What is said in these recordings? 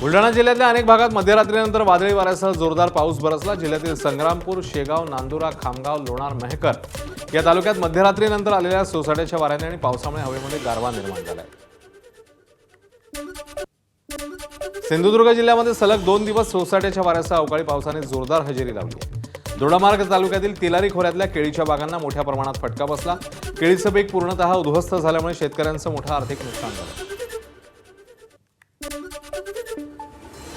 बुलढाणा जिल्ह्यातल्या अनेक भागात मध्यरात्रीनंतर वादळी वाऱ्यासह जोरदार पाऊस बरसला। जिल्ह्यातील संग्रामपूर, शेगाव, नांदुरा, खामगाव, लोणार, मेहकर या तालुक्यात मध्यरात्रीनंतर आलेल्या सोसाट्याच्या वाऱ्याने आणि पावसामुळे हवेमध्ये गारवा निर्माण झालाय। सिंधुदुर्ग जिल्ह्यामध्ये सलग 2 दिवस सोसाट्याच्या वाऱ्यासह अवकाळी पावसाने जोरदार हजेरी लावली आहे। दोडामार्ग तालुक्यातील तिलारी खोऱ्यातल्या केळीच्या बागांना मोठ्या प्रमाणात फटका बसला। केळीचं पीक पूर्णतः उद्ध्वस्त झाल्यामुळे शेतकऱ्यांचं मोठं आर्थिक नुकसान झालं।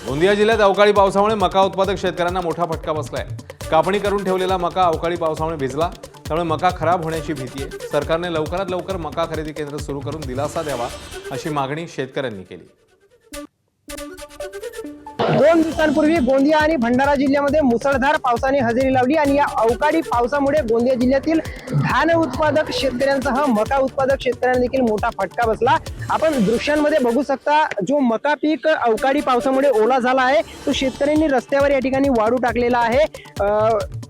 गोंदिया जिल्ह्यात अवकाळी पावसामुळे मका उत्पादक शेतकऱ्यांना मोठा फटका बसलाय। कापणी करून ठेवलेला मका अवकाळी पावसामुळे भिजला, त्यामुळे मका खराब होण्याची भीती आहे। सरकारने लवकरात लवकर मका खरेदी केंद्र सुरू करून दिलासा द्यावा अशी मागणी शेतकऱ्यांनी केली। 2 दिवसांपूर्वी गोंदिया आणि भंडारा जिल्ह्यामध्ये मुसळधार पावसाने हजेरी लावली आणि या अवकाळी पावसामुळे गोंदिया जिल्ह्यातील धान उत्पादक शेतकऱ्यांसह मका उत्पादक शेतकऱ्यांना देखील मोठा फटका बसला। आपण दृश्यांमध्ये बघू शकता, जो मका पीक अवकाळी पावसामुळे ओला झाला आहे तो शेतकऱ्यांनी रस्त्यावर या ठिकाणी वाळू टाकलेला आहे।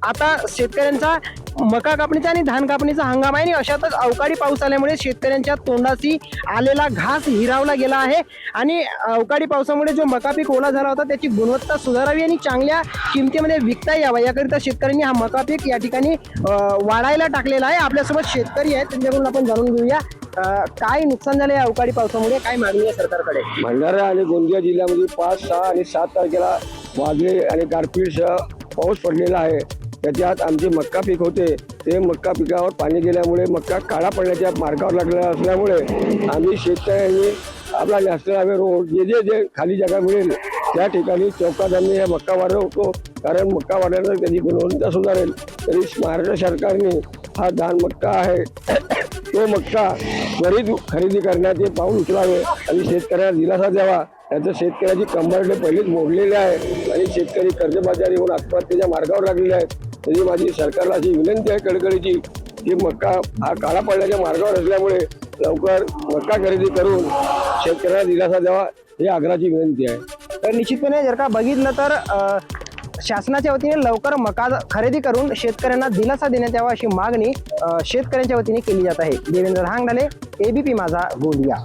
आता शेतकऱ्यांचा मका कापणीचा आणि धान कापणीचा हंगाम आहे आणि अशातच अवकाळी पाऊस आल्यामुळे शेतकऱ्यांच्या तोंडाशी आलेला घास हिरावला गेला आहे आणि अवकाळी पावसामुळे जो मका पीक ओला झाला होता त्याची गुणवत्ता सुधारावी आणि चांगल्या किमतीमध्ये विकता यावा याकरिता शेतकऱ्यांनी हा मका पीक या ठिकाणी वाढायला टाकलेला आहे। आपल्यासोबत शेतकरी आहेत, त्यांच्याकडून आपण जाणून घेऊया काय नुकसान झाले अवकाळी पावसामुळे, काय मागणी आहे सरकारकडे। भंडारा आणि गोंदिया जिल्ह्यामध्ये 5, 6 आणि 7 तारखेला वादळी आणि गारपीटसह पाऊस पडलेला आहे। त्याच्यात आमचे मक्का पीक होते, ते मक्का पिकावर पाणी गेल्यामुळे मक्का काळा पडण्याच्या मार्गावर लागलेला असल्यामुळे आम्ही शेतकऱ्यांनी आपला नॅशनल हायवे रोड जे खाली जागा मिळेल त्या ठिकाणी चौकात आम्ही हे मक्का वाढवतो, कारण मक्का वाढल्यानंतर त्याची गुणवत्ता सुधारेल। तरी महाराष्ट्र सरकारने हा धान मक्का आहे तो मक्का त्वरित खरेदी करण्याचे पाऊल उचलावे आणि शेतकऱ्यांना दिलासा द्यावा। त्याचं शेतकऱ्याची कंबरडे पहिलेच मोडलेले आहे आणि शेतकरी कर्जबाजारी होऊन आत्महत्येच्या मार्गावर लागलेले आहेत। तरी माझी सरकारला अशी विनंती आहे कळकळीची की मक्का हा काळा पडण्याच्या मार्गावर असल्यामुळे लवकर मक्का खरेदी करून शेतकऱ्यांना दिलासा द्यावा ही आग्रहाची विनंती आहे। तर निश्चितपणे जर का बघितलं तर शासनाच्या वतीने लवकर मका खरेदी करून शेतकऱ्यांना दिलासा देण्यात यावा अशी मागणी शेतकऱ्यांच्या वतीने केली जात आहे। देवेंद्र हांगडाले, एबीपी माझा, गोंदिया।